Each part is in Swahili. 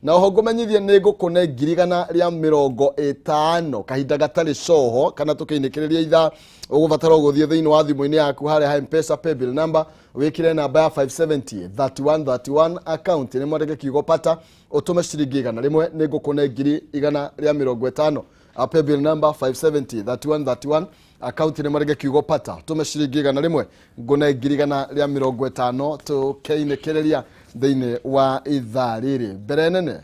Na oho menyithie nĩ ngũkũne ngirigana rĩa 50 kahinda gatarĩ coho kana tũkĩinĩkĩrĩria ithaa ũgũbatara gũthiĩ thĩinĩ wa thimũ-inĩ yaku harĩa M-Pesa paybill number wĩkĩre namba ya 570 3131 account nĩ mwandĩke kiugo pata ũtũme ciringi 100 nĩ ngũkũne ngirigana rĩa 50 paybill number 570 3131 account nĩ mwandĩke kiugo pata ũtũme ciringi 100 ngũne ngirigana rĩa 50 tũkĩinĩkĩrĩria thĩinĩ wa ithaa rĩrĩ mbere nene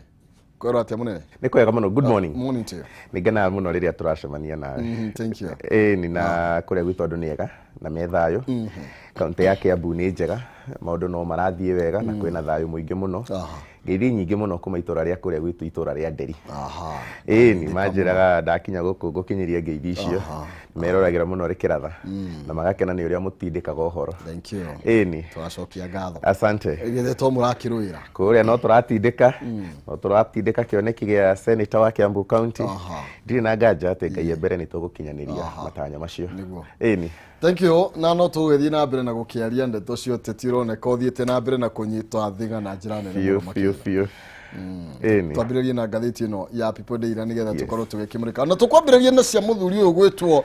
kwero atia munene nĩ kwega mũno. Good morning. Morning to you. Nĩ ngena mũno rĩrĩa tũracemania nawe. Thank you. Ni na kũrĩa gwitũ andũ nĩ ega na me thayũ. Kaunti ya Kiambu nĩ njega, maũndũ no marathiĩ wega na kwĩna thayũ mũingĩ mũno. Ngeithi nyingĩ mũno kuma itũra rĩa kũrĩa gwitũ itũra rĩa Nderi. Ni manjĩraga ndakinya gũkũ ngũkinyĩria ngeithi icio meroragĩra mũno rĩkĩratha na magakena nĩ ũrĩa mũtindĩkaga ũhoro. Thank you. Ni twacokia ngatho. Asante. Githĩ to mũrakĩrũĩra kũrĩa no tũratindĩka no tũratindĩka kĩoneki gĩa senator wa Kiambu County. Ndirĩ na nganja atĩ Ngai mbere nĩ tũgũkinyanĩria matanya macio. Ni thank you. Na no tũgĩthiĩ na mbere na gũkĩaria ndeto cio tetironeka ũthiĩte na mbere na kũnyitwo thĩga na njĩra nene biũ. Twambĩrĩrie na ngathĩti ĩno ya People Daily nĩgetha tũkorwo tũgĩkĩmũrĩka na tũkwambĩrĩria na cia mũthuri ũyũ gwĩtwo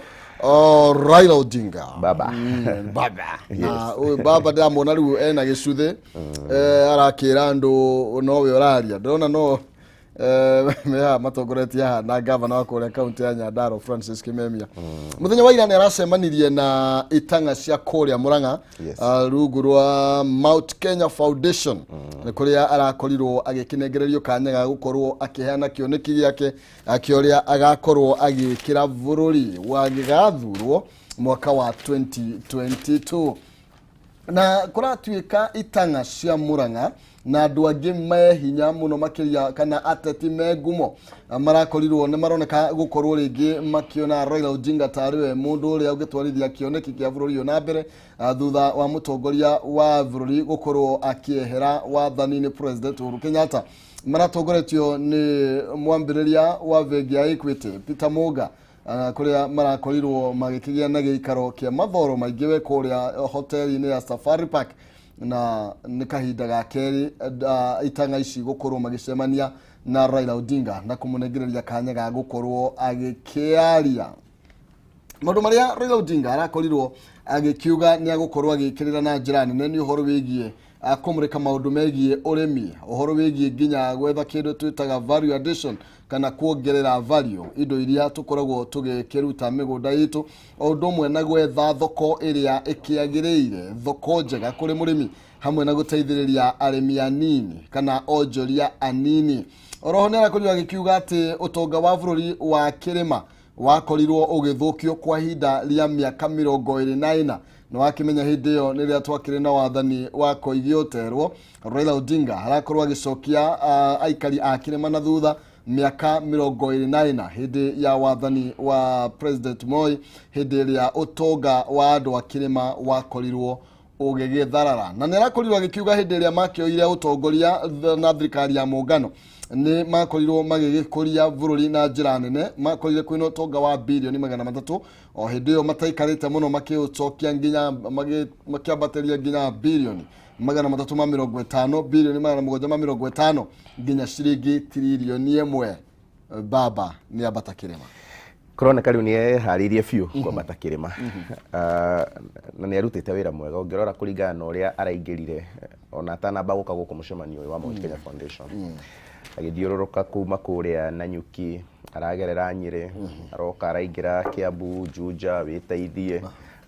Raila Odinga baba. Na baba ndamwona rĩu ena gĩcuthĩ arakĩra andũ nowe ũraria ndĩrona no meha matongoretie haha na gavana wa kũrĩa kaunti ya Nyandarua Francis Kameme mũthenya wa ira nĩ aracemanirie na itang'a cia kũrĩa Murang'a rungu rwa Mount Kenya Foundation kũrĩa arakorirwo agĩkĩnengererio kanya ga gũkorwo akĩheana kĩoneki gĩake akĩoria agakorwo agĩkĩra bũrũri wa gĩgathurwo mwaka wa 2022 na kũratuĩka itang'a cia Murang'a na andũ angĩ mehinya mũno makĩria kana ateti mengumo marakorirwo nĩ maroneka gũkorwo rĩngĩ makĩona Raila Odinga tarĩwe mũndũ ũrĩa ũngĩtwarithia kĩoneki kĩa bũrũri ũyũ na mbere thutha wa mũtongoria wa bũrũri gũkorwo akĩehera wathani-inĩ President Uhuru Kenyatta. Maratongoretio nĩ mwambĩrĩria wa bengi ya Equity Peter Muga kũrĩa marakorirwo magĩkĩgĩa na gĩikaro kĩa mathoro maingĩ we kũrĩa hoteli-inĩ ya Safari Park na nĩ kahinda ga kerĩ itang'a ici gũkorwo magĩcemania na Raila Odinga na kũmũnengereria kanya ga gũkorwo agĩkĩaria maũndũ marĩa Raila Odinga arakorirwo agĩkiuga nĩ agũkorwo agĩkĩrĩra na njĩra nene nĩ ũhoro wĩgiĩ kũmũrĩka maũndũ megiĩ ũrĩmi, ũhoro wĩgiĩ nginya gwetha kĩndũ twĩtaga value addition kana kuongerera value indo iria tũkoragwo tũgĩkĩruta mĩgũnda itũ o ũndũ ũmwe na gwetha thoko ĩrĩa ĩkĩagĩrĩire, thoko njega kũrĩ mũrĩmi hamwe na gũteithĩrĩria arĩmi anini kana onjoria anini. Oroho nĩ arakorirwo agĩkiuga atĩ ũtonga wa bũrũri wa Kirima wakorirwo ũgĩthũkio kwa ihinda rĩa mĩaka 24 na wakimenya hĩndĩ ĩyo nĩ rĩrĩa twakĩrĩ na wathani wa Koigi Oterwo Raila Odinga arakorwo agĩcokia aikari a Kirima na thutha miaka 24 hĩndĩ ya wathani wa President Moi hĩndĩ ĩrĩa ũtonga wa andũ a Kirima wakorirwo ũgĩgĩtharara na nĩ arakorirwo agĩkiuga hĩndĩ ĩrĩa makĩoire ũtongoria na thirikari ya muungano nĩ makorirwo magĩgĩkũria bũrũri na njĩra nene makorire kwĩna ũtonga wa bilioni 300 o hĩndĩ ĩyo mataikarĩte mũno makĩũcokia nginya makĩambatĩria nginya bilioni 350 bilioni 750 nginya ciringi tiririoni 1 baba nĩ ambata Kirima kũroneka rĩu nĩ eharĩirie biũ kwambata Kirima na nĩ arutĩte wĩra mwega ũngĩrora kũringana na ũrĩa araingĩrire ona atanamba gũka gũkũ mũcemanio wa Mount Kenya Foundation agĩthiũrũrũka kuma kũrĩa Nanyuki aragerera Nyĩrĩ aroka araingĩra Kiambu Juja wĩteithie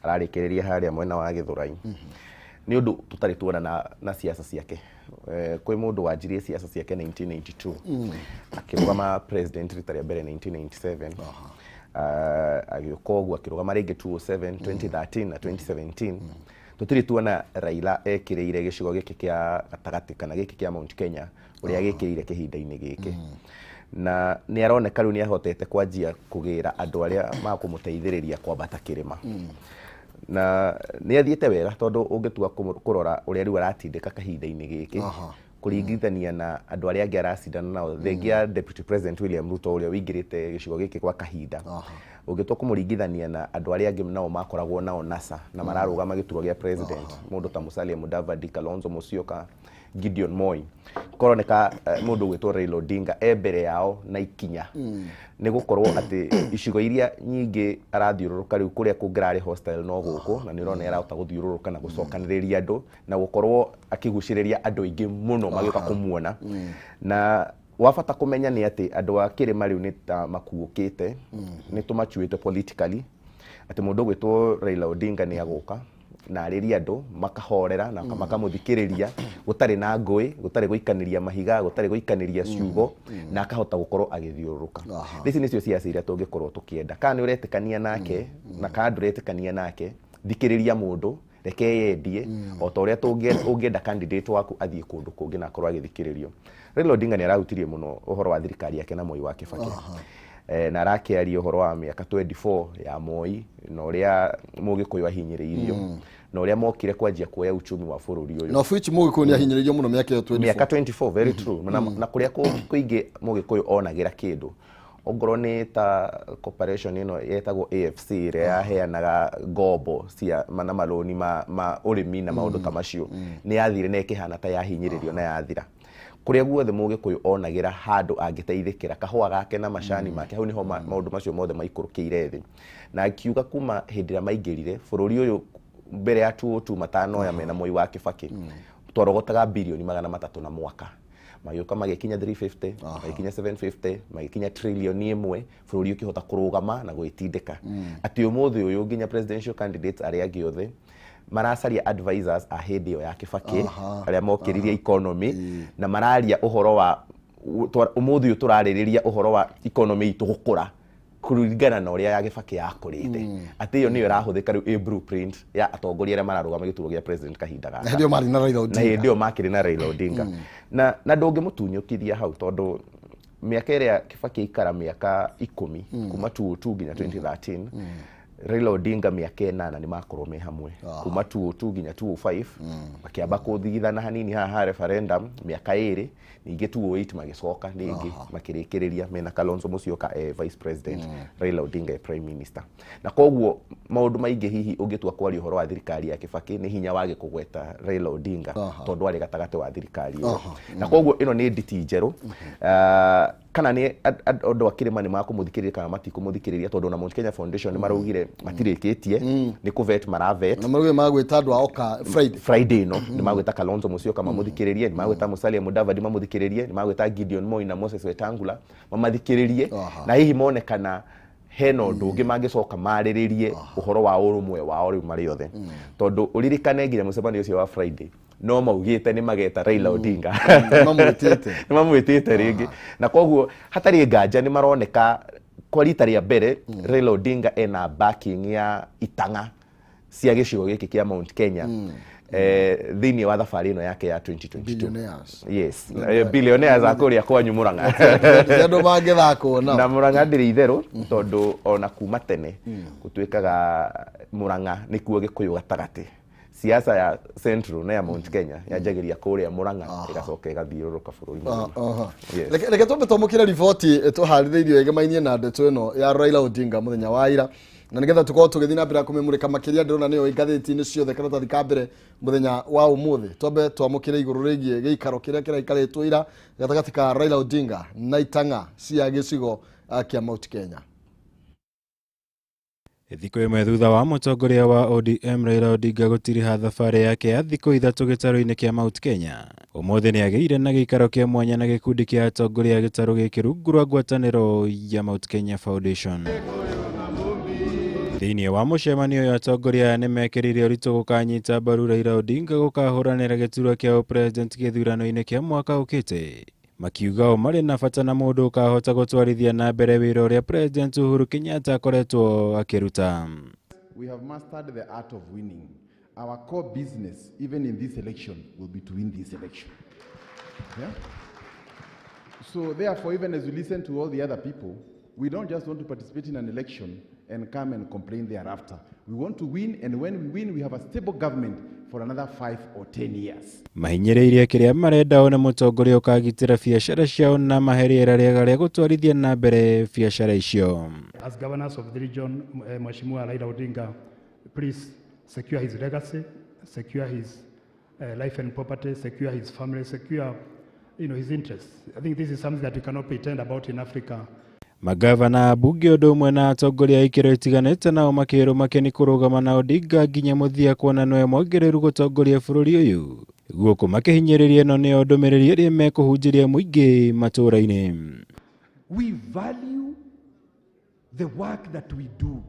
ararĩkĩrĩria harĩa mwena wa Gĩthũrai nĩ ũndũ tũtarĩ tuona na siasa ciake kwĩ mũndũ wanjirie siasa ciake 1992 akĩrũgama president rita rĩa mbere 1997 agĩũka ũguo akĩrũgama rĩngĩ 2007 2013 na 2017 tũtirĩ tuona Raila ekĩrĩire gĩcigo gĩkĩ kĩa gatagatĩ kana gĩkĩ kĩa Mount Kenya ũrĩa agĩkĩrĩire kĩhinda-inĩ gĩkĩ na nĩ aroneka rĩu nĩ ahotete kwanjia kũgĩra andũ arĩa makũmũteithĩrĩria kwambata Kirima na nĩ athiĩte wega tondũ ũngĩtua kũrora ũrĩa rĩu aratindĩka kahinda-inĩ gĩkĩ kũringithania na andũ arĩa angĩ aracindana nao thengia Deputy President William Ruto ũrĩa wĩingĩrĩte gĩcigo gĩkĩ kwa kahinda ũngĩtua kũmũringithania na andũ arĩa angĩ nao makoragwo nao NASA na mararũgama gĩturwa gĩa president mũndũ ta Musalia Mudavadi, Kalonzo Musyoka Gideon Moi koroneka mundu gwitwo Raila Odinga mbere yao na ikinya ni gukorwo ati icigo iria nyingi arathiururuka riu kuria kungirari hostile no guku na ni urona arahota guthiururuka na gucokaniriria andu na gukorwo akiguciriria andu aingi muno magioka kumuona na wafata kumenya ni ati andu a Kirima riu ni ta makuukite ni tumachuite politically ati mundu gwitwo Raila Odinga ni aguka na ariria andu makahorera na makamuthikiriria gutari na ngui gutari guikaniria mahiga gutari guikaniria ciugo na akahota gukorwo agithiururuka ici nicio ciaca iria tungikorwo tukienda kana ni uretikania nake na kana nduretikania nake thikiriria mundu reke yendie o ta uria tungienda candidate waku athie kundu kungi na akorwo agithikiririo Raila Odinga ni arahutirie muno uhoro wa thirikari yake na Moi wa Kibaki na arakiaria uhoro wa miaka 24 ya Moi na uria Mugikuyu ahinyiriirio na uria mokire kwanjia kuoya uchumi wa bururi uyu no which Mugikuyu ni ahinyiriirio muno miaka 24 miaka 24 very true na kuria kuingi Mugikuyu onagira kindu ongoro ni ta corporation ino yetagwo AFC ria yaheanaga ngombo cia mana maloni ma urimi na maundu ta macio ni yathire na ikihana ta yahinyiririo na yathira kuria guothe Mugikuyu onagira handu angiteithikira kahua gake na macani make hau niho maundu macio mothe maikurukire thi na akiuga kuma hindira maingirire bururi uyu mbere ya 2002 matano ya mena Moi wa Kibaki tworogotaga bilioni 300 na mwaka magioka magikinya 350 magikinya 750 magikinya trillion imwe bururi ukihota kurugama na gwitindika ati umuthi uyu nginya presidential candidates aria giothe maracaria advisors a hindi ya Kibaki aria mokiririe economy na mararia uhoro wa umuthi uyu turaririria uhoro wa economy itu gukura kuringana na uria ya Kibaki yakurite ati iyo niyo irahuthika riu blueprint ya atongoria aria mararugama gituro gia president kahinda gaka ndio mari na Raila Odinga na ndio makiri na Raila Odinga na ndungimutunyukithia hau tondu miaka iria Kibaki ikara miaka 10 kuma 2002 nginya 2013 Raila Odinga miaka 8 ni makorwo me hamwe kuma 2002 nginya 2005 makiamba kuthigithana hanini ha referendum miaka 2 ningi 2008 magicoka ningi makirikiriria mena Kalonzo Musyoka vice president Raila Odinga prime minister na koguo maundu maingi hihi ungitua kwari uhoro wa thirikari ya Kibaki ni hinya wage kugweta Raila Odinga tondu ari gatagate wa thirikari na koguo ino ni nditi njeru kana ni andu a Kirima ni makumuthikiriria kana matikumuthikiriria tondu na Mount Kenya Foundation ni maraugire matirikitie ni kuvet maravet na marauge magwita andu aoka Friday no ni magwita Kalonzo Musyoka mamuthikiririe ni magwita Musalia Mudavadi mamuthikiririe ni magwita Gideon Moi na Moses Wetangula mamathikiririe na hihi monekana heno ndungi mangicoka mariririe uhoro wa urumwe wa riu mari othe tondu uririkane nginya mucemanio ucio wa Friday no maugite ni mageta Raila Odinga ni mamwitite ringi na koguo hatari nganja ni maroneka kwa rita ria mbere Raila Odinga ena backing ya itang'a cia gicigo giki kia Mount Kenya thini wa thabari ino yake ya 2022 yes billionaires akuria kwanyu Murang'a andu mangithako na Murang'a ndiri itheru tondu ona kuma tene gutwikaga Murang'a nikuo gikuyu gatagati siasa ya Central na ya Mount Kenya yajagiria kuria Murang'a igacoka igathiururuka bururi reke tumbe tomukira riboti tuharithirio egemainie na ndeto ino ya Raila Odinga muthenya wa ira na nigetha tukorwo tugithii na mbere kumemurika makiria ndirona niyo ingathiti-ini ciothe karatathi ka mbere muthenya wa umuthi twambe twamukire iguru rigie giikaro kiria kiraikaritwo ira gatagati ka Raila Odinga na itang'a cia gicigo kia Mount Kenya. Thikũ ĩmwe thutha wa mũtongoria wa ODM Raila Odinga gũtiriha thabarĩ yake ya thikũ ithatũ gĩtarũ-inĩ kĩa Mount Kenya, ũmũthĩ nĩ agĩire na gĩikaro kĩa mwanya na gĩkundi kĩa atongoria a gĩtarũ gĩkĩ rungu rwa ngwatanĩro ya Mount Kenya Foundation. Thĩinĩ wa mũcemanio ũyũ atongoria nĩ mekĩrire ũritũ gũkanyita mbaru Raila Odinga gũkahũranĩra gĩturwa kĩa ũpresident gĩthurano-inĩ kĩa mwaka ũkĩte, makiuga marĩ na bata na mũndũ ũkahota gũtwarithia na mbere wĩra ũrĩa President Uhuru Kenyatta akoretwo akĩruta. We have mastered the art of winning. Our core business, even in this election, will be to win this election. Yeah? So therefore, even as we listen to all the other people, we don't just want to participate in an election and come and complain thereafter. We want to win, and when we win, we have a stable government for another 5 or 10 years. Mahinyĩrĩirie kĩrĩa marenda ona mũtongoria ũkagitĩra biacara ciao na maheriera rĩega rĩa gũtwarithia na mbere biacara icio. As governors of the region, Mheshimiwa Raila Odinga, please secure his legacy, secure his life and property, secure his family, secure, his interests. I think this is something that we cannot pretend about in Africa. Magavana bunge ũndũ ũmwe na atongoria ikĩro itiganĩte nao makĩrũma kĩni kũrũgama na Odinga nginya mũthia kuona nĩwe mwagĩrĩru gũtongoria bũrũri ũyũ. Guoko makĩhinyĩrĩria ĩno nĩyo ndũmĩrĩri ĩrĩa mekũhunjĩria mũingĩ matũũra-inĩ. We value the work that we do.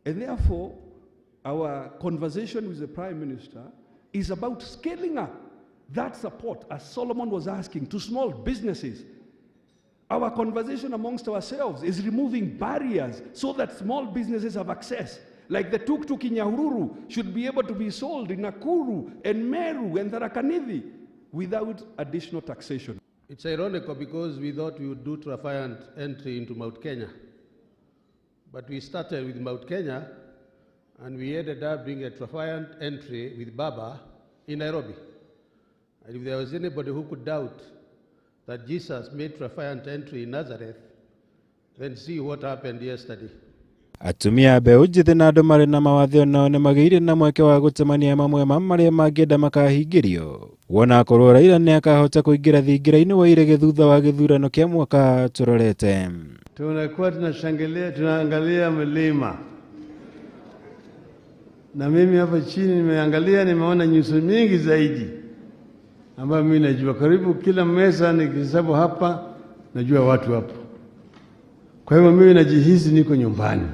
And therefore, our conversation with the Prime Minister is about scaling up that support, as Solomon was asking, to small businesses. Our conversation amongst ourselves is removing barriers so that small businesses have access. Like the tuk-tuk in Nyahururu should be able to be sold in Nakuru and Meru and Tharaka Nithi without additional taxation. It's ironical because we thought we would do triumphant entry into Mount Kenya. But we started with Mount Kenya and we ended up doing a triumphant entry with Baba in Nairobi. And if there was anybody who could doubt that Jesus made triumphant entry in Nazareth, then see what happened yesterday. Atumia mbeũ njĩthĩ na andũ marĩ na mawathe onao nĩ magĩire na mweke wa gũcemania mamwe marĩa mangĩenda makahingĩrio. Wona akorwo Raila nĩ akahota kũingĩra thingira-inĩ wa irege thutha wa gĩthurano kĩa mwaka tũrorete. Tunakuwa tunashangilia, tunaangalia milima. Na mimi hapa chini nimeangalia, nimeona nyuso mingi zaidi ambayo mimi najua karibu kila meza nikihesabu hapa najua watu hapo. Kwa hivyo mimi najihisi niko nyumbani.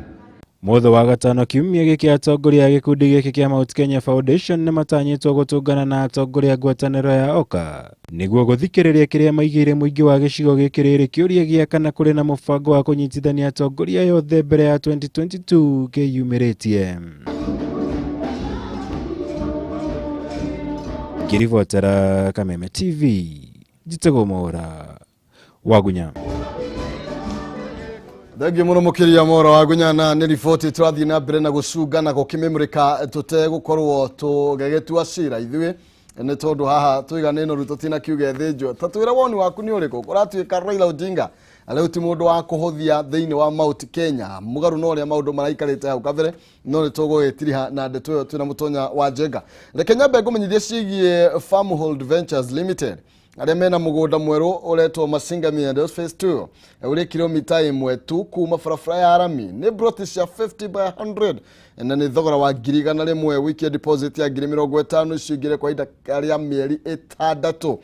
Motho wa gatano kiumia gĩkĩ atongoria gĩkundi gĩkĩ kĩa Mount Kenya Foundation nĩ matanyĩtwo gũtũngana na atongoria ngwatanĩro ya OKA nĩguo gũthikĩrĩria kĩrĩa maigĩire mũingĩ wa gĩcigo gĩkĩ rĩrĩ kĩũria gĩa kana kũrĩ na mũbango wa kũnyitithania atongoria yothe mbere ya 2022 kĩyumĩrĩtie. Ngĩribotera Kameme TV, Njitagwo Mora, Wagunya. Thengi muno mukiria Mora Wagunyana nĩ riboti tũrathiĩ na mbere na gũcungana gũkĩmĩmũrĩka tũtegũkorwo tũgegetua cira ithuĩ nĩ tondũ haha tũiganĩno rĩu tũtina kiuge thĩnjo ta twĩra woni waku nĩ ũrĩkũ ũratuĩka Raila Odinga rĩu ti mũndũ wa kũhũthia thĩinĩ wa Mount Kenya mũgarũ no ũrĩa maũndũ maraikarĩte hau kabere no nĩ tũgũgĩtiriha na ndeto ĩyo twĩna mũtonya wa Njenga. Reke nyambe ngũmenyithie ciĩgiĩ Farmhold Ventures Limited arĩa mena mũgũnda mwerũ ũretwo Masinga Meadows Phase 2 ũrĩ kilomita 1 tu kuma barabara ya Arami nĩ broti cia 50 by 100 na nĩ thogora wa 100,000 wiki deposit ya 50,000 cingire kwa ihinda rĩa mĩeri 6.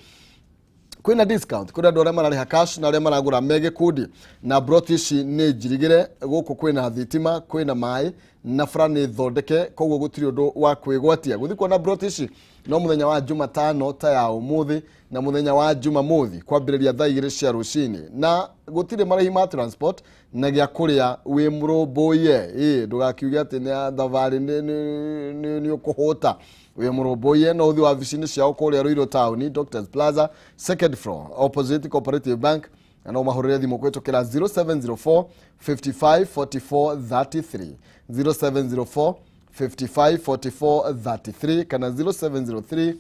Kwĩna discount kũrĩ andũ arĩa mararĩha cash na arĩa maragũra mege kudi na broti ici nĩ njirigire gũkũ kwĩna thitima kwĩna maĩ na bara nĩ thondeke koguo gũtirĩ ũndũ wa kwĩgwatia gũthiĩ kuona broti ici no mũthenya wa Jumatano ta ya ũmũthĩ na mũthenya wa Jumamothi kwambĩrĩria thaa 2 cia rũcinĩ na gũtirĩ marĩhi ma transport na gĩa kũrĩa wĩ mũrũmbũiye ndũgakiuge atĩ nĩ thabarĩ nĩ ũkũhũta wĩ mũrũmbũiye no ũthiĩ wabici-inĩ ciao kũrĩa Ruiru Town Doctors Plaza second floor opposite Cooperative Bank na no mahũrĩre thimũ kũhĩtũkĩra 0704 55 44 33 0704 55 44 33 kana 0703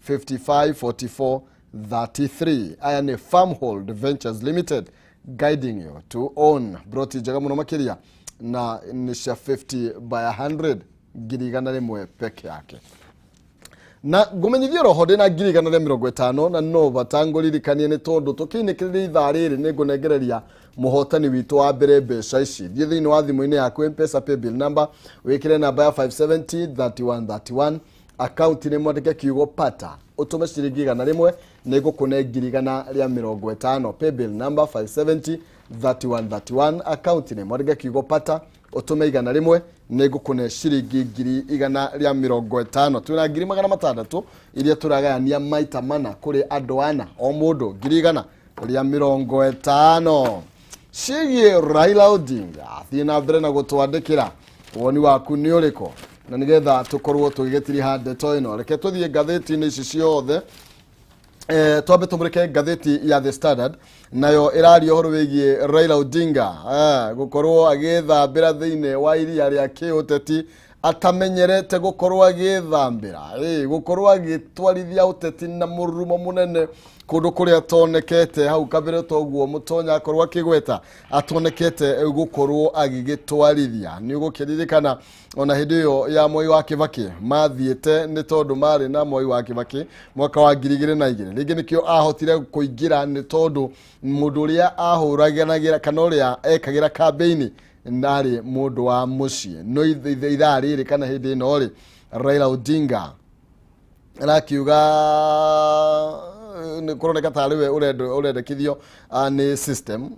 55 44 33. Aya nĩ Farmhold Ventures Limited guiding you to own broti njega mũno makĩria na nĩ cia 50 by 100 100,000 peke yake. Na ngũmenyithia roho ndĩ na 150 na no batangũririkanie nĩ tondũ tũkĩinĩkĩrĩria ithaa rĩrĩ nĩ ngũnengereria mũhotani witũ wa mbere mbeca ici thiĩ thĩinĩ wa thimũ-inĩ yaku M-Pesa paybill number wĩkĩre namba ya 570 3131 account nĩ mwandĩke kiugo pata ũtũme ciringi 100 nĩ ngũkũne 150 paybill number 570 3131 account nĩ mwandĩke kiugo pata ũtũme 100 nĩ ngũkũne ciringi 150 twĩna 600 iria tũragayania maita mana kũrĩ andũ ana o mũndũ 150 ciĩgiĩ Raila Odinga thiĩ na mbere na gũtwandĩkĩra woni waku nĩ ũrĩkũ na nĩgetha tũkorwo tũgĩgĩtiriha ndeto ĩno reke tũthiĩ ngathĩti-inĩ ici ciothe twambe tũmũrĩke ngathĩti ya The Standard nayo ĩraria ũhoro wĩgiĩ Raila Odinga gũkorwo agĩthambĩra thĩinĩ wa iria rĩa kĩũteti atamenyerete gũkorwo agĩthambĩra gũkorwo agĩtwarithia ũteti na mũrurumo mũnene kundu kuria tonekete hau kabere toguo mutonya akorwo akigweta atonekete gukorwo agigitwarithia ni ugukiririkana ona hindi yo ya Moi wa Kibaki mathiete ni tondu mari na Moi wa Kibaki mwaka wa 2002 ringi nikio ahotire kuingira ni tondu mundu uria ahuraganagira kana uria ekagira campaign nari mundu wa mucii no ithaa riri kana hindi ino ri Raila Odinga arakiuga ni kuroneka tariwe urendekithio ni system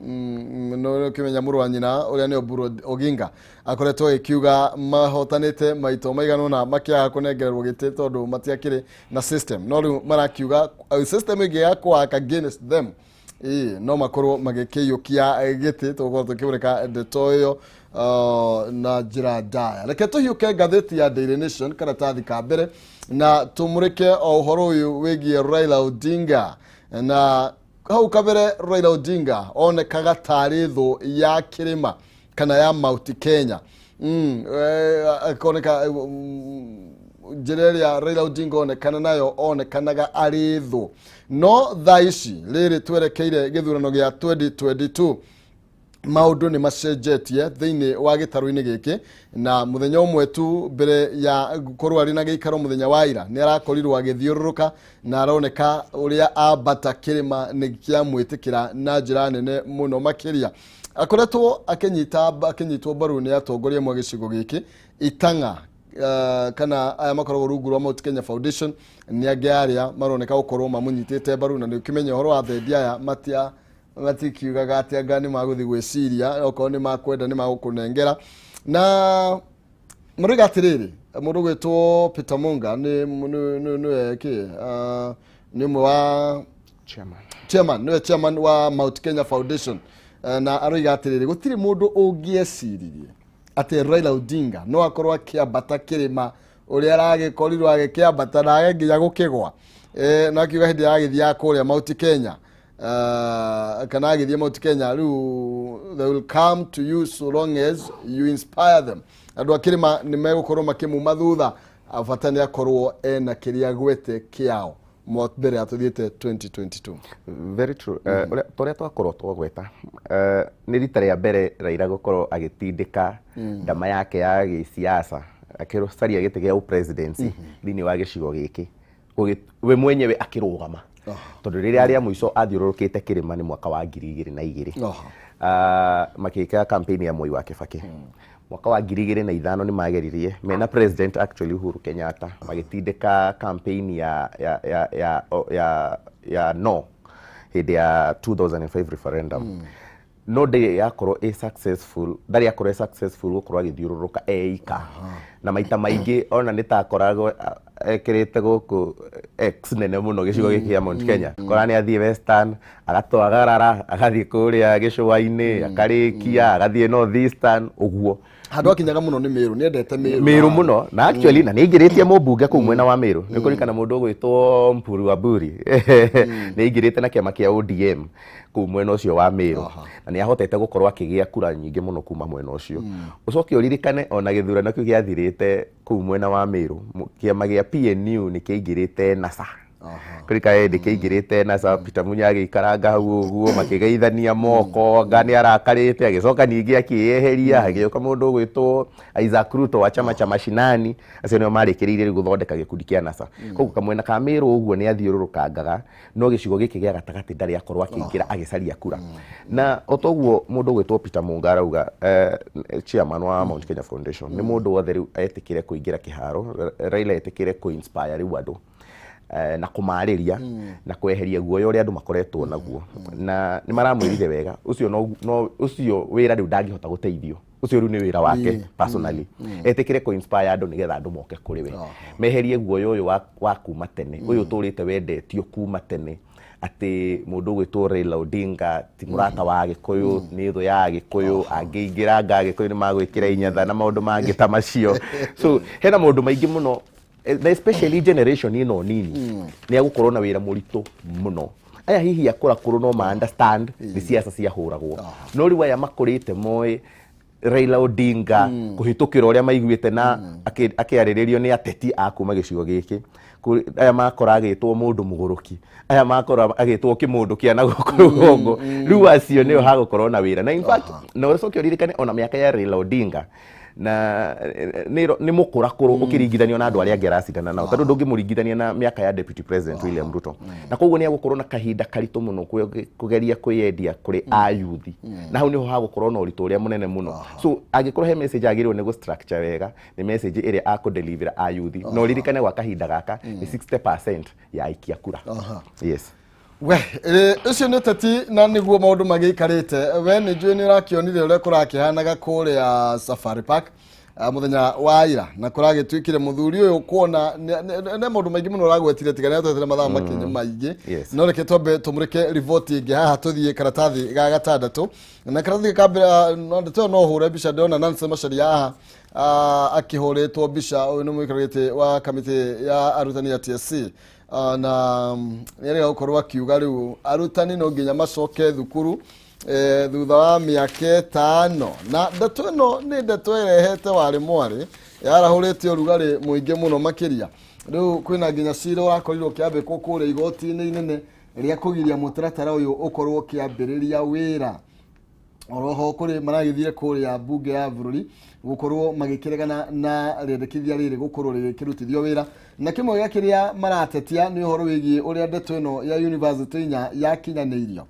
no kimenya murwa nyina uria ni Oburu Oginga akoretwo ikiuga mahotanite maito maigano na makiaga kunengererwo gite tondu matiakire na system no riu marakiuga system igi yakwa against them no makorwo magikiyukia gite tukorwo tukiboneka ndeto iyo na njira ndaya reke tuhiuke ngatheti ya Daily Nation karatathi ka mbere na tumurike o uhoro uyu wigie Raila Odinga na hau kabere Raila Odinga onekaga tari thu ya Kirima kana ya Mount Kenya akoneka jereria Raila Odinga onekana nayo onekanaga ari thu no thaici riri twerekeire githurano gia 2022 maundu ni macenjetie thiini wa gitaru-ini giki na muthenya umwe tu mbere ya gukorwo ari na giikaro muthenya wa ira ni arakorirwo agithiururuka na aroneka uria ambata Kirima ni kiamwitikira na njira nene muno makiria akoretwo akinyitwo mbaru ni atongoria mwa gicigo giki itang'a kana aya makoragwo rungu rwa Mount Kenya Foundation ni agiaria maroneka gukorwo mamunyitite mbaru na ni ukimenya horo wa thendi aya matikiugaga ati anga ni maguthi gwiciria okorwo ni makwenda ni magukunengera na muriga atiriri mundu gwitwo Peter Munga ni mwe wa chairman wa Mount Kenya Foundation na aroiga atiriri gutiri mundu ungieciririe ati Raila Odinga no akorwo akiambata Kirima uria aragikorirwo agikiambata na agenginya gukigwa na akiuga hindi agithia kuria Mount Kenya kana agithia Mount Kenya riu they will come to you so long as you inspire them andu akirima ni megukorwo makimuma thutha afatani akorwo ena kiria gwete kiao mbere atuthiete 2022 very true toria twakorwo twagweta ni rita ria mbere Raila gukorwo agitindika ndama yake ya gisiasa akirosaria gite gia presidency thini wa gicigo giki we mwenyewe akirugama tondu riria aria muico athiururukite Kirima ni mwaka wa 2002 makika campaign ya Moi wa Kibaki mwaka wa 2005 ni mageririe mena president actually Uhuru Kenyatta magitindika campaign ya no hindi ya 2005 referendum no day yakorwo successful ndari yakorwo successful gukorwo agithiururuka eika na maita maingi ona nitakoragwo ekirite guku X nene muno gicigo giki ya Mount Kenya korani athie Western agatwagarara agathie kuria gicua-ini akarikia agathie North Eastern uguo handu akinyaga muno ni Meru ni endete Meru muno na actually na ni ingiritie mubunge ku mwena wa Meru ni kurikana mundu gwitwo Mpuru wa Buri ni ingirite na kiama kia ODM ku mwena ucio wa Meru na ni ahotete gukorwo akigia kura nyingi muno kuma mwena ucio ucoke uririkane ona githurano kiu giathirite ku mwena wa Meru kiama gia PNU ni kiingirite NASA kurika ende kiingirite NASA Peter Munya agikaranga hau uguo makigeithania moko ngani arakarite agicoka ningi akieheria agioka mundu gwitwo Isaac Ruto wa chama cha mashinani acio nio marikiriire guthondeka gikundi kia NASA koguo kamwena ka Meru uguo ni athiururukangaga no gicigo giki gia gatagati ndari akorwo akiingira agicaria kura na otoguo mundu gwitwo Peter Munga arauga chairman wa Mount Kenya Foundation ni mundu wothe riu etikire kuingira kiharo Raila etikire ku inspire riu andu na kumariria na kweheria guoya uria andu makoretwo naguo na ni maramwirire wega ucio no ucio wira riu ndangihota guteithio ucio riu ni wira wake personally etikire ku inspire andu nigetha andu moke kuri we meherie guoya uyu wa kuma tene uyu turite wendetio kuma tene ati mundu gwitwo Raila Odinga ti murata wa Gikuyu ni thu ya Gikuyu angiingira Gikuyu ni magwikira inyatha na maundu mangi ta macio so hena maundu maingi muno especially generation ino nini ni agukorwo na wira muritu muno aya hihi akora kuru no ma understand ni siasa cia huragwo no riwa ya makurite moe Raila Odinga kuhitukira uria maiguite na akiariririo ni ateti akuma gicigo giki aya makora agitwo mundu muguruki aya makora agitwo kimundu kia na gukongo riu acio nio hagukorwo na wira na in fact no soke ririkane ona miaka ya Raila Odinga na ni mukura kuru ukiringithanio na andu aria ngeracindana nao tondu ndungimuringithania na miaka ya deputy president William Ruto na koguo ni agukorwo na kahinda karitu muno kugeria kwiyendia kuri ayuthi na hau niho hagukorwo na uritu uria munene muno so agikorwo he message agirwo ni gu structure wega ni message iria akudeliver ayuthi no ririkane gwa kahinda gaka ni 60% ya aikia kura yes we ucio ni tati na niguo maundu magikarite we ni njui ni rakionire uria kurakihanaga kuri ya Safari Park muthenya wa ira na kuragitwikire muthuri uyu kuona ne maundu maingi muno ragwetire tigana twethere mathaa makinye maingi no reke twambe tumurike report ingi haha tuthie karatathi ga gatandatu na karatathi ka no ndeto no hure bica ndona Nancy Macharia haha akihoretwo bica uyu ni muikarite wa kamiti ya arutani ya TSC na nere gukorwo akiuga riu arutani no nginya macoke thukuru thutha wa miaka 5 na ndeto no ni ndeto irehete wari mwari yarahurite urugari muingi muno makiria riu kwina nginya cira urakorirwo kiambikwo kure igoti-ini inene ria kugiria mutaratara uyu ukorwo kiambiriria wira oroho kuri maragithire kuri ya bunge ya bururi gukorwo magikiregana na rendekithia riri gukorwo rigikirutithio wira na kimwe gya kiria maratetia ni uhoro wigie uria ndeto ino ya university nya yakinyanirio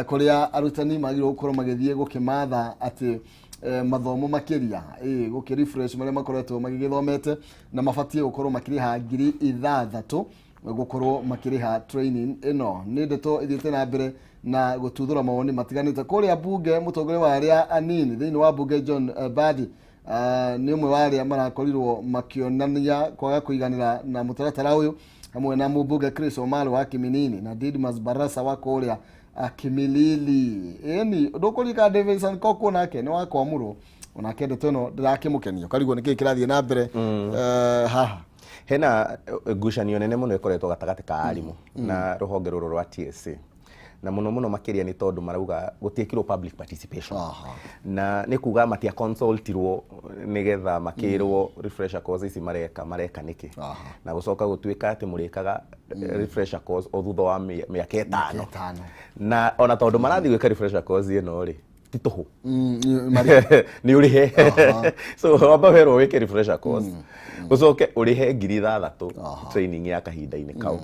kuria arutani magiro gukorwo magithie gukimatha ati mathomo makiria guki refresh maria makoretwo magigithomete na mafatie gukorwo makiriha 6,000 gukorwo makiriha training ino ni ndeto ithiete na mbere na gututhura mawoni matiganite kuria bunge mutongore wa aria anini thiini wa bunge John Badi ni umwe wa aria marakorirwo makionania kwaga kuiganira na mutaratara uyu hamwe na mubunge Chris Omalo wa Kiminini na Didmas Barasa wa kuria Kimilili eni ndukurika Davidson Koko nake ni wa kwamuro onake ndeto ino ndirakimukenia karigwo niki kirathie na mbere haha hena gucanio nene muno ikoretwo gatagati ka arimu na ruhonge ruru rwa TSC na muno makiria ni tondu marauga gutiekirwo public participation na ni kuga matia consultirwo nigetha makirwo refresher course ici mareka niki na gucoka gutwika ati murikaga refresher course o thutha wa miaka 5 na ona tondu marathi gwika refresher course ino ri tituhu ni urihe so wamba wero wike refresher course ucoke urihe 6,000 training ya kahinda-ini kau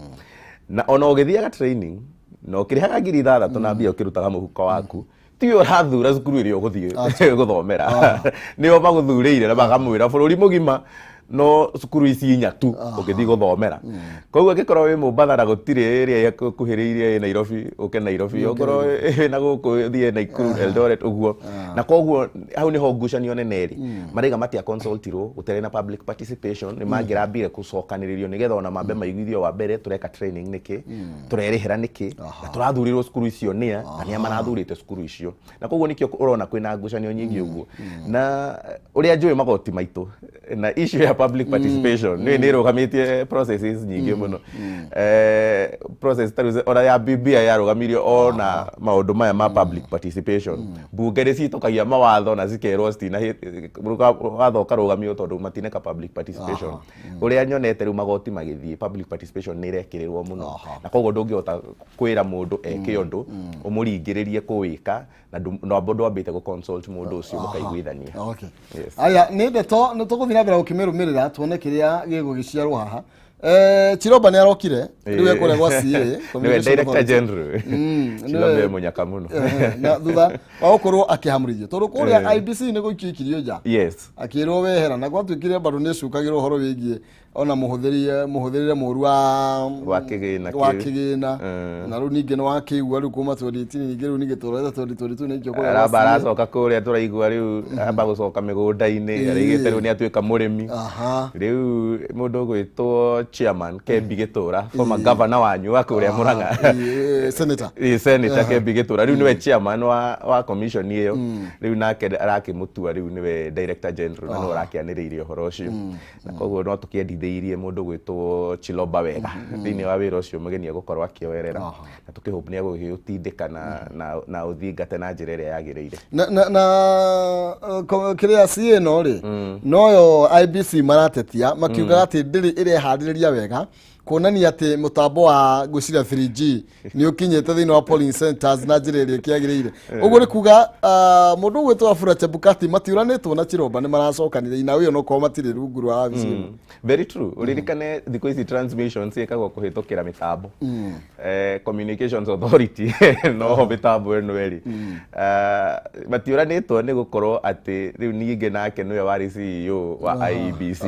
na ona ugithiaga training no kirihaga 6,000 na mbia ukirutaga muhuko waku tiyo rathura cukuru iria uguthie guthomera niyo maguthureire na magamwira bururi mugima no cukuru ici inya tu ukithie guthomera koguo gikorwo wi Mombasa na gutire iria kuhiriirie Nairobi uke Nairobi okorwo na guku thie Nakuru Eldoret uguo na koguo hau niho ngucanio neneri mariga matia consultirwo gutere na public participation ni mangirambire gucokaniririo nigetha ona mambe maiguithio wa mbere tureka training niki turerihira niki na turathurirwo cukuru icio nia na nia marathurite cukuru icio na koguo nikio urona kwina ngucanio nyingi uguo na uria njui magoti maitu na issue ya public participation ni rugamitie processes nyingi muno process taruze ora ya BBI yarugamirio ona maundu maya ma public participation bunge ricitokagia mawatho na zikerwo stina watho karugamio tondu matineka public participation uria nyonete ru magoti magithie public participation ni rekirirwo muno na koguo ndungihota kwira mundu eke undu umuringiririe kuwika na no bodo abite go consult mundu ucio mukaiguithania okay aya ni ndeto nituguthina mbere gukimerumirira tuone kiria gigugiciarwo haha Chiromba ni arokire riwe kore gwa CA niwe director general Chiromba munyaka muno na thutha wa gukorwo akihamurithio tondu kuria IBC ni guikikirio ja yes akirwo wehera na gwatwikire bado ni cukagirwo horo wigie ona muhuthirire muru wa kigina na ru ninge no wakiigua ru kuma 2018 ninge ru ninge toreta 2022 nikyo kore arabara coka kuria turaigua riu amba gucoka migunda-ini arigite ru ni atwika murimi riu mundu gwitwo chairman Kembi Gitura former governor wanyu wa kuria Murang'a senator Kembi Gitura riu niwe chairman wa commission iyo riu nake arakimutua riu niwe director general na no arakianiriirie horo ucio na koguo no tukiendithĩirie mundu gwitwo Chiromba wega thiini wa wira ucio mugeni gukorwo akioerera na tukihope ni agugutindika na uthingate na njira iria yagiriire na kiria CA no ri no yo IBC maratetia makiuga ati ndiri irehaririria wega kuonania ati mutambo wa gucira 3G ni ukinyete thini wa polling centers na njira iria kiagirire uguo ni kuga mundu gwitwa Wafula Chebukati matiuranitwo na Chiromba ni maracokanire ina uyo no ko matire rungu rwa wabici very true uririkane thiko ici transmissions ikagwo kuhitukira mitambo communications authority no mitambo eno eri matiuranitwo ni gukorwo ati riu ninge nake niwe wari CEO wa IEBC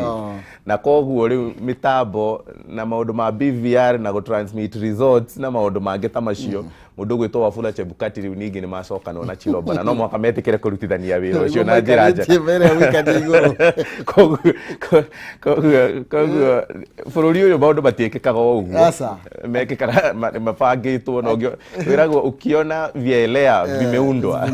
na koguo riu mitambo na maundu ma BVR na go transmit results na maundu mangĩ ta macio mundu gwitwo Wafula Chebukati riu ningi ni macokana na Chiromba na no mwaka metikire kurutithania wira ucio na njira njega koguo bururi uyu maundu matiĩkĩkaga ũguo mekĩkaga mabangĩtwo na wĩragwo ukiona vielea vimeundwa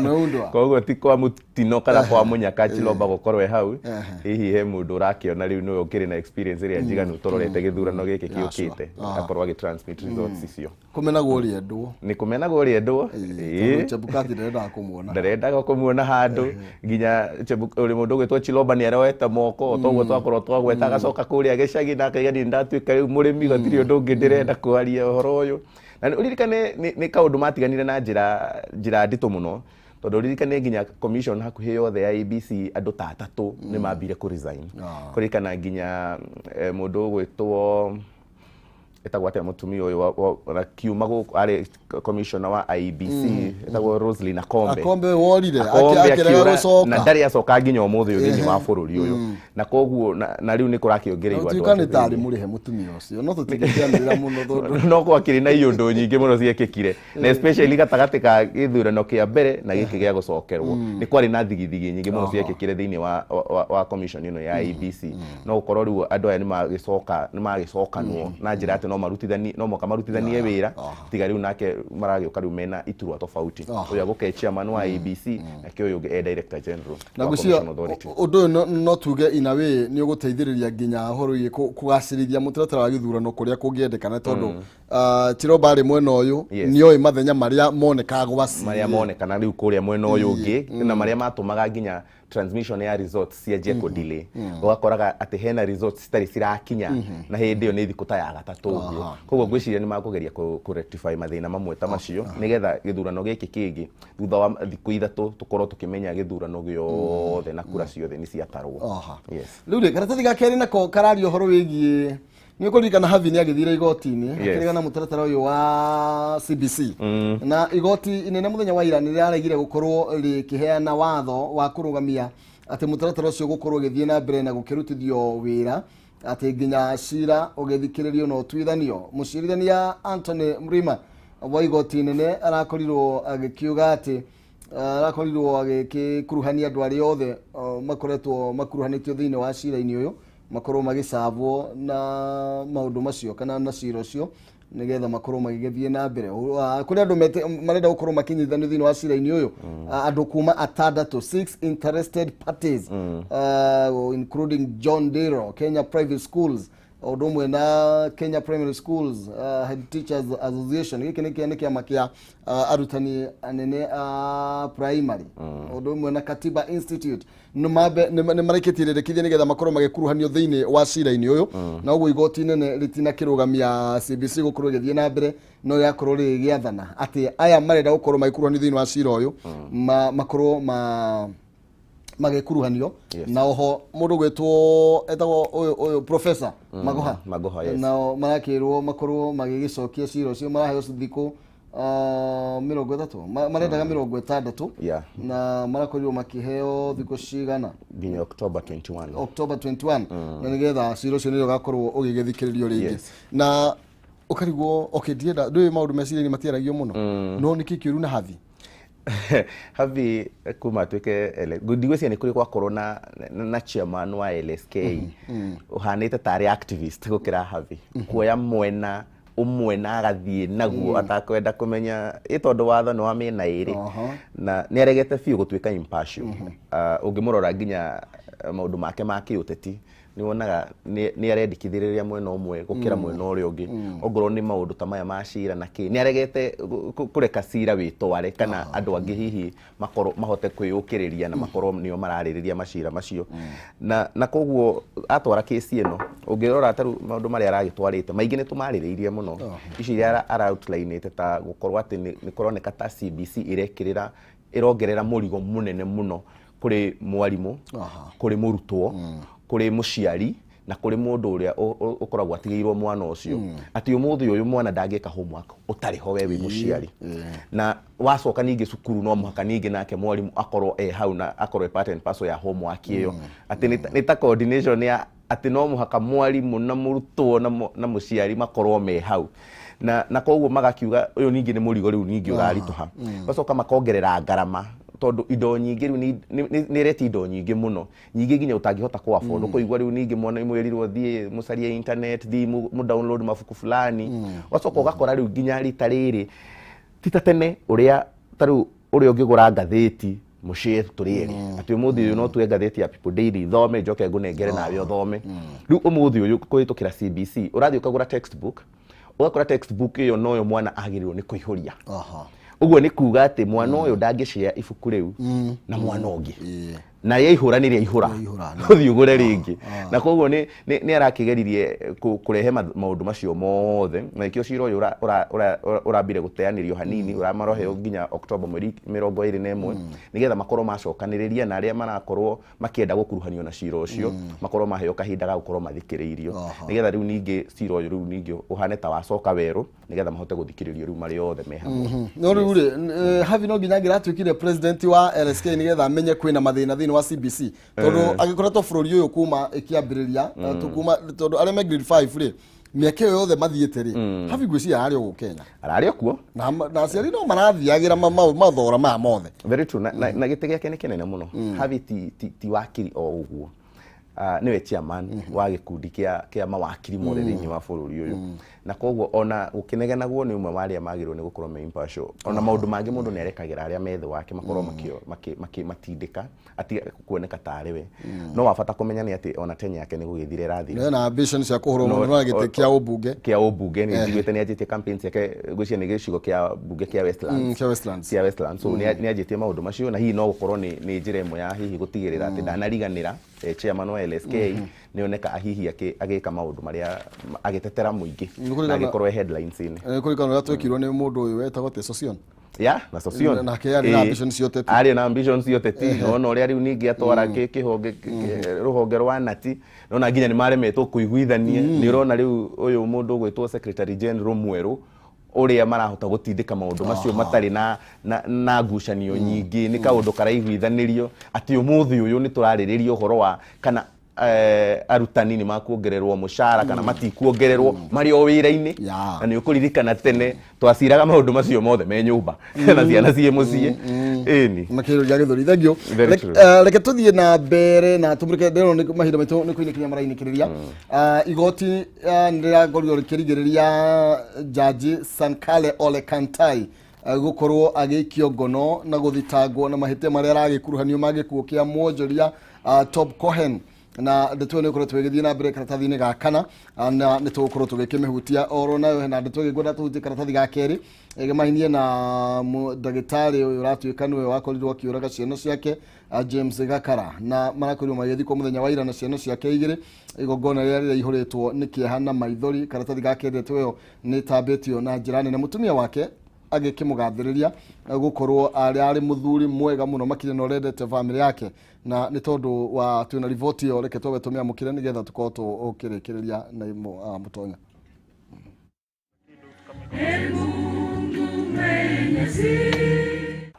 koguo ti kwa mutino kana kwa munyaka Chiromba gukorwo hau hihi he mundu ũrakĩona riu niwe ũkĩrĩ na experience ĩrĩa njiganu tororete gĩthurano gĩkĩ kĩũkĩte akorwo agĩtransmit results icio kumenagwo riendwo ni kumenagwo riendwo Chebukati nderendaga kumuona handu nginya uri mundu gwitwo Chiromba ni aroeta moko toguo twakorwo twagweta gacoka kuria gicagi na kaigani ndatuika riu murimi gatiri undu ungi ndirenda kwaria uhoro uyu na uririkane ni kaundu matiganire na njira nditu muno tondu uririkane nginya commission hakuhi yothe ya IEBC andu ta atatu ni mambire ku resign kuririkana nginya mundu gwitwo etagwo ate mutumia uyu na kiuma guku ari commissioner wa IEBC etagwo Roslyn Akombe worire akirega gucoka na ndari acoka nginya umuthi uyu thini wa bururi uyu na koguo na riu ni kurakiongereirwo andu tukani tari murihe mutumia ucio no tutikianira muno tondu no kwakiri na iyundu nyingi muno ciekekire na especially gatagati ka githurano kia mbere na giki gia gucokerwo ni kwari na thigithigi nyingi muno ciekekire thini wa commission ino ya IEBC no gukorwo riu andu aya ni magicokanwo na njira ati no marutithanie wira tiga riu nake maragioka riu mena iturwa tofauti uyu aguke chairman wa IEBC na kio uyu director general na gucio undu no tuge inawe ni uguteithiriria nginya horo yi kugacirithia mutaratara wa githurano kuria kungiendekana tondu Chiromba ari mwena uyu ni oi mathenya maria monekaga monekana riu kuria mwena uyu ungi na maria matumaga nginya transmission ya results cianjie ku delay ugakoraga ati hena results citari cirakinya na hindi yo ni thiku ta ya gatatu uguo koguo ngwiciria ni makugeria ku rectify mathina mamwe ta macio nigetha githurano giki kingi thutha wa thiku ithatu tukorwo tukimenya githurano giothe na kura ciothe ni ciatarwo riu ri karatathi ga keri nako karario horo wigie ni kuririkana havi ni agithira igoti-ini akirigana mutaratara uyu wa CBC na igoti inene muthenya wa ira ni riraregire gukorwo rikiheana watho wa kurugamia ati mutaratara ucio gukorwo githie na mbere na gukirutithio wira ati nginya cira ugithikiririo no twithanio mucirithania Anthony Mrima wa igoti inene arakorirwo agikiuga ati arakorirwo agikuruhania andu aria othe makoretwo makuruhanitio thiini wa cira-ini uyu makorwo magicabwo na maundu macio kana na cira ucio nigetha makorwo magigethie na mbere kuri andu marenda gukorwo makinyithanio thiini wa cira-ini uyu andu kuma atandatu 6 interested parties including John Dero, Kenya Private Schools, odumwe na Kenya Primary Schools Head Teachers Association giki ni kiama kia arutani anene primary odumwe na Katiba Institute no mareketirire kithie nigetha makorwo magikuruhanio thiini wa cira-ini uyu na uguo igoti nene ritina kirugamia CBC gukorwo githie na mbere no yakorwo rigiathana ati aya marenda gukorwo magikuruhanio thiini wa cira uyu makorwo magekuruhanio na oho mundu gwitwo etagwo uyu professor Magoha na marakirwo makorwo magigicokia cira ucio maraheo thiku 30 marendaga 60 na marakorirwo makiheo thiku cigana nginya October 21 na nigetha cira ucio nirio gakorwo ugigithikiririo ringi na ukarigwo ndienda ndui maundu mecira-ini matiaragio muno no niki kiuru na havi havi kuma twike ndigwiciria ni kuri gwakorwo na chairman wa LSK uhanite tari activist gukira havi kuoya mwena umwe na agathie naguo atakwenda kumenya itondu watho no amena iri na ni aregete fiu gutwika impartial ungimurora nginya maundu make ma kiuteti ni wonaga ni arendikithiriria mwena umwe gukira mwena uria ungi ongorwo ni maundu ta maya macira na ki ni aregete kureka cira witware kana andu angi hihi mahote kwiyukiriria na makorwo nio maraririria macira macio na koguo atwara kesi ino ungirora taru maundu mari aragitwarite maingi ni tumaririirie muno ici iria ara outline ta gukorwo ati ni kuroneka ta CBC irekirira irongerera murigo munene muno kuri mwarimu kuri murutwo kuri muciari na kuri mundu uria ukoragwo atigiirwo mwana ucio ati umuthi uyu mwana ndangeka homework utari ho wewe muciari na wacoka ningi cukuru no muhaka ningi nake mwarimu akorwo hau na akorwo part and parcel ya homework iyo ati ni ta coordination ya ati no muhaka mwarimu na murutwo na muciari makorwo me hau na koguo magakiuga uyu ningi ni murigo riu ningi urarituha bacoka makongerera ngarama tondu indo nyingi riu ni reti indo nyingi muno nyingi ginya utangihota ku afford uko igwa riu ningi mwana imwerirwo thie mucarie internet thi mu download mafuku fulani wacoka ugakora riu ginya rita riri titatene uria taru uria ungigura ngatheti mucie turiri ati umuthi uyu no tuwe ngatheti ya People Daily thome njoke ngunengere nawe thome riu umuthi uyu kuhitukira CBC urathi ukagura textbook ugakora textbook iyo noyo mwana agirirwo ni kuihuria uguo ni kuga ati mwana uyu ndangishia ibuku riu na mwana ungi na yeihura ni yeihura uthi ugure ringi na koguo ni arakigeririe kurehe maundu macio mothe na ikio ciro uyu urambire guteanirio hanini uramarohe nginya October 21 nigetha makorwo macokaniriria na aria marakorwo makienda gukuruhanio na ciro ucio makorwo maheo kahinda ga gukorwo mathikiriirio nigetha riu ningi ciro uyu riu ningi uhane ta wacoka weru nigetha mahote guthikiririo riu mari othe me hamwe no riu havi no nginya ngiratwikire president wa LSK nigetha amenye kwina mathina thini wa CBC tondu agikoretwo bururi uyu kuma ikiambiriria tukuma tondu areme grade 5 ri miaka yothe mathiete ri havi gwiciria ari ogu Kenya arari okuo na ciari no marathiagira mathora ma mothe very true na gite giake ni kinene muno havi ti wakiri o uguo niwe chairman wa gikundi kia mawakiri mothe thini wa bururi uyu na koguo ona ukinegenaguo ni umwe wari amagirwo ni gukorwo me impartial ona maundu mangi mundu ni erekagira aria metho wake makorwo matindika ati kuoneka tariwe no wafata kumenya ni ati ona tenya yake ni gugithire rathi na ambition cia kuhurwo mundu na gite kia ubunge ni njiguite ni ajite campaigns yake gwicia ni gicigo kia bunge kia Westlands so ni ajite maundu macio na hihi no gukorwo ni njira imwe ya hihi gutigirira ati ndanariganira chairman wa LSK ni oneka ahihi agika maundu maria agitetera muingi na agikorwo headlines ini kurikana na twekirwo ni mundu uyu wetagwo te Sosion na Sosion na kiari na ambitions yote ari na ambitions yote no ria riu ningi atwara kihonge ruhonge rwa nati no nginya ni maremetwo kuiguithania ni urona riu uyu mundu gwitwo secretary general mweru uria marahota gutindika maundu macio matari na ngucanio nyingi ni kaundu karaiguithanirio ati umuthi uyu ni turaririria uhoro wa kana arutani ni makuongererwo mushara kana matikuongererwo mari o wira-ini na ni ukuririkana tene twaciraga maundu macio mothe me nyumba na ciana cie mucie ni makiro ya githuri thengio reke tuthie na mbere na tumurike ndero ni mahinda maitu ni kuinikiria marainikiria igoti ndiragorio rikirigiriria jaji Sankale Ole Kantai gukorwo agikio ngono na guthitangwo na mahite maria aragikuruhanio magikuo kia mwonjoria Top Cohen na ndeto ni ukorwo twegithie na mbere karatathi-ini ga kana na ni tugukorwo tugikimihutia oro nayo na ndeto igwenda tuhutie karatathi ga keri mahinie na ndagitari uyu ratuika niwe wakorirwo akiuraga ciana ciake James Gakara na marakorirwo magithi kwa muthenya wa ira na ciana ciake igiri igongona riria ihuritwo ni kieha na maithori karatathi ga keri ndeto iyo ni tambitio na njirani na mutumia wake agikimugathiriria gukorwo ari muthuri mwega muno makire no rendete family yake na ni tondu wa twina rivoti yo reke twawe tumia mukire nigetha tukorwo tukirikiria na mutonya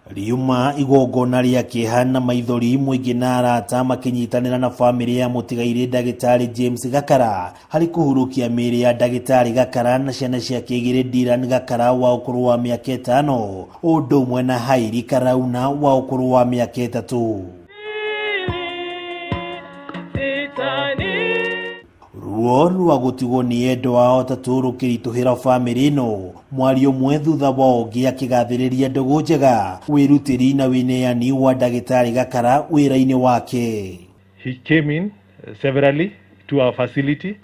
riuma igongona ria kihana maithori mwingi na arata makinyitanira na family ya mutigaire ndagitari James Gakara hari kuhurukia miri ya ndagitari Gakara na ciana ciake igiri Dylan Gakara wa ukuru wa miaka 5 undu umwe na Hairi Karauna wa ukuru wa miaka 3 ruo rwa gutigwo ni endo ao taturu kirituhira family no mwario mwe thutha wa ongi akigathiriria ndugu njega wirutiri na wineani wa ndagitari Gakara wira-ini wake. He came in severally to our facility,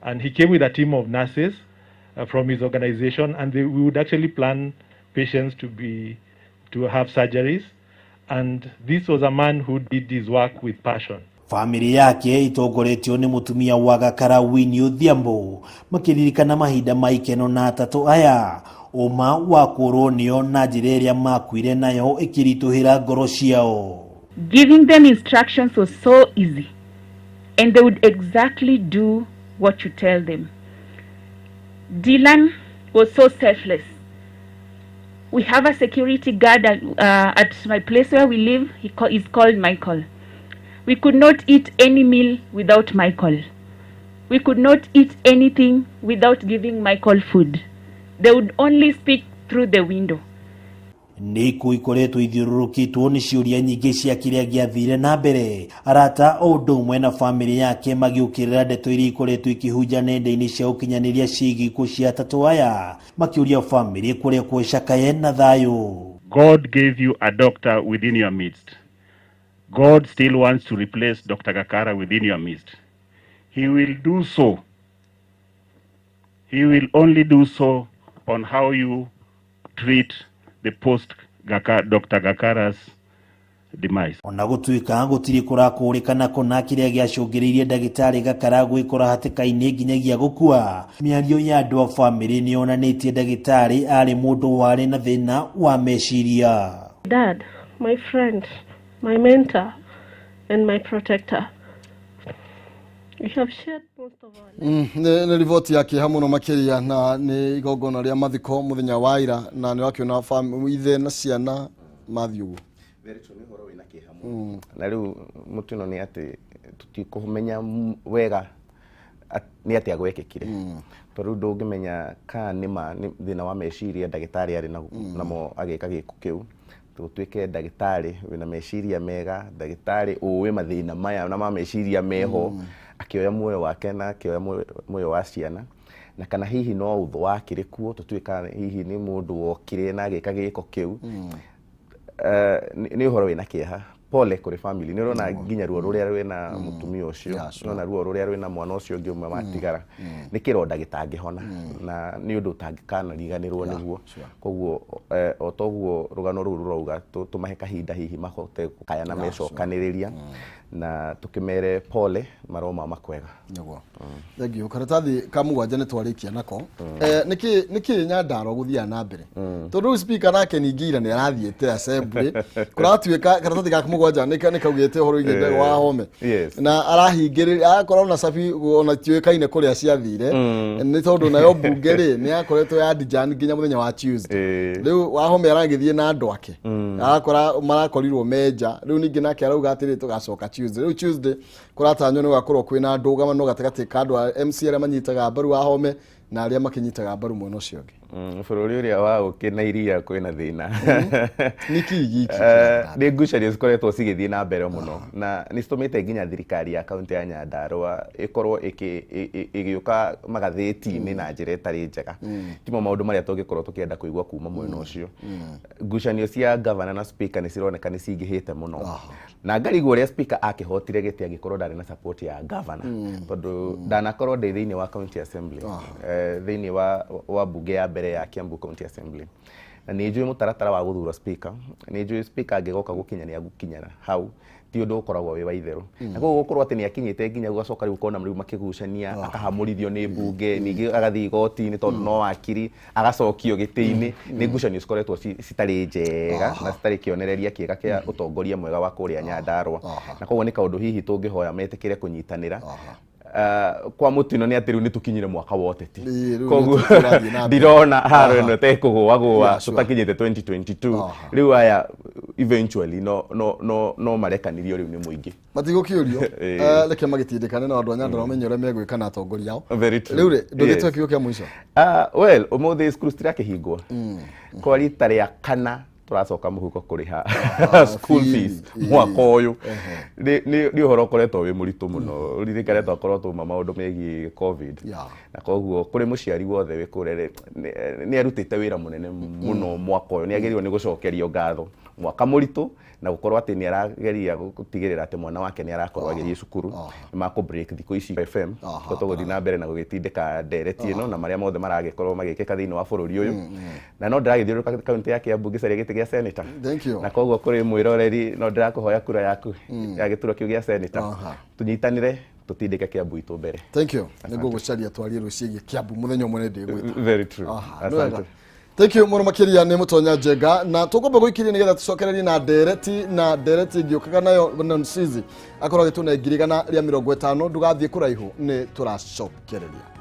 and he came with a team of nurses from his organization, and we would actually plan patients to have surgeries, and this was a man who did his work with passion. Family yake itongoretio ni mutumia wa Gakara Winnie Odhiambo makiririkana mahinda maikeno na atatu aya uma wa kuronio na njira iria makuire nayo ikirituhira ngoro ciao. Giving them instructions was so easy, and they would exactly do what you tell them. Dylan was so selfless. We have a security guard at my place where we live. He's called Michael. We could not eat any meal without Michael. We could not eat anything without giving Michael food. They would only speak through the window. Niku ikoretwo ithiururukitwo ni ciuria nyingi cia kiria giathire na mbere arata o undu umwe na family yake magiukirira ndeto iria ikoretwo ikihunja nenda-ini cia ukinyaniria ciigiko cia atatu aya makiuria family kuria kwicakaye na thayu. God gave you a doctor within your midst. God still wants to replace Dr. Gakara within your midst. He will do so. He will only do so on how you treat the post Dr. Gakara's demise. Ona gutuika gutiri kurakurikana kona kiria giacungiririe ndagitari Gakara gwikora hatikaini nginyagia gukua. Miario ya andu a family ni onanitie ndagitari ari mundu wari na thina wa meciria. Dad, my friend, my mentor and my protector. We have shared most of our lives. Ni rivoti yake hamwe no makiria na ni igongona ria mathiko muthenya wa ira na ni wakiona family ithe na ciana mathiu. Very true, ni horo wina kihamu. Na riu mutino ni ati tutikuhumenya wega ni ati agwekekire. Toru ndungimenya ka nima thina wa meciria ndagitari ari namo agika giko kiu. Tutuike ndagitari wina meciria mega, ndagitari uwe mathina maya na meciria meho akioya muoyo wake na akioya muoyo wa ciana na kana hihi no utho wakire kuo tutuika hihi ni mundu wokire na agika giko kiu. Ni uhoro wina kieha pole kuri family ni rona nginya ruo ruria rwina mutumia ucio nona ruo ruria rwina mwana ucio ngi umwe matigara ni kironda gitangihona na ni undu utangikana riganirwo niguo koguo otoguo rugano ruru rauga tumahe kahinda hihi mahote kaya na mecokaniriria na tukimere pole maroma makwega niguo thengio karatathi kamugwanja ni twarikia nako niki nyandaro guthia na mbere tondu speaker nake ningira ni arathiete assembly kuratuika karatathi gakamugwanja nika kaugite horo iginde wa home na arahingiriria akorwo na sabi ona tiwekaine kuria ciathire ni tondu nayo bungeri ni akoretwo ya dijan nginya muthenya wa Tuesday riu wa home arangithie na andu ake akora marakorirwo meja riu ningi nake arauga atiri tugacoka Tuesday kuratanywo ni gakorwo kwina ndugama no gategate kandu MC aria manyitaga mbaru wa home na aria makinyitaga mbaru mwena ucio ngi bururi uria wa ukina iria kwina thina niki giki ni ngucaria cikoretwo cigithie na mbere muno na ni citumite nginya thirikari ya kaunti ya Nyandarua ikorwo igiuka magatheti-ini na njira itari njega timo maundu maria tungikorwo tukienda kuigua kuma mwena ucio ngucanio cia governor na speaker ni cironeka ni cingihite muno na ngarigwo uria speaker akihotire giti agikorwo ndari na support ya governor tondu ndanakorwo ndi thiini wa county assembly thiini wa bunge ya mbere ya Kiambu County Assembly na ni njui mutaratara wa guthura speaker ni njui speaker angigoka gukinyania gukinyana hau ti undu ukoragwo wi wa itheru na koguo gukorwo ati ni akinyite nginya gugacoka riu kona riu makigucania akahamurithio ni bunge ningi agathi igoti-ini tondu no wakiri agacokio giti-ini ni ngucanio cikoretwo citari njega na citari kionereria kiega kia utongoria mwega wa kuria Nyandarua na koguo ni kaundu hihi tungihoya metikire kunyitanira kwa mutino ni atiru ni tukinyire mwaka wote ti koguo ndirona haro eno tekugwa tutakinyite 2022 riu aya eventually no marekanirio riu ni muingi matigo kiurio leke magitindikane na andu a Nyandarua menyore megwika na atongoria yao riu ri ndugitwe kiukia mwisho well umuthi skuru stira kihingwa kwa rita ria kana turacoka muhuko kuriha school fees mwaka uyu ni uhoro koretwo wi muritu muno ririkane twakorwo mama maundu megi covid na koguo kuri muciari wothe wi kurere ni arutite wira munene muno mwaka uyu ni agerirwo ni gucokerio ngatho mwaka muritu na gukorwo ati ni arageria gutigirira ati mwana wake ni arakorwo agerie cukuru ni mako break thiko ici FM tuguthi na mbere na gugitindika ndereti ino na maria mothe maragikorwo magikika thiini wa bururi uyu na no ndiragithiuruka kaunti yake ya Bunge caria giti gia senator na koguo kuri mwiroreri no ndirakuhoya kura yaku ya gituro kiu gia senator tunyitanire tutindike Kiambu itu mbere. Thank you. Niguo gucaria twarie rucigie Kiambu muthenya umwe ndi gwita. Very true. Asante. Thank you muno makiria ni mutonya Njenga na tukombe guikiria nigetha tucokererie na ndereti ngiukaga nayo Nonsizi akorwo gituna ngirigana ria 50 ndugathie kuraihu ni turacokereria.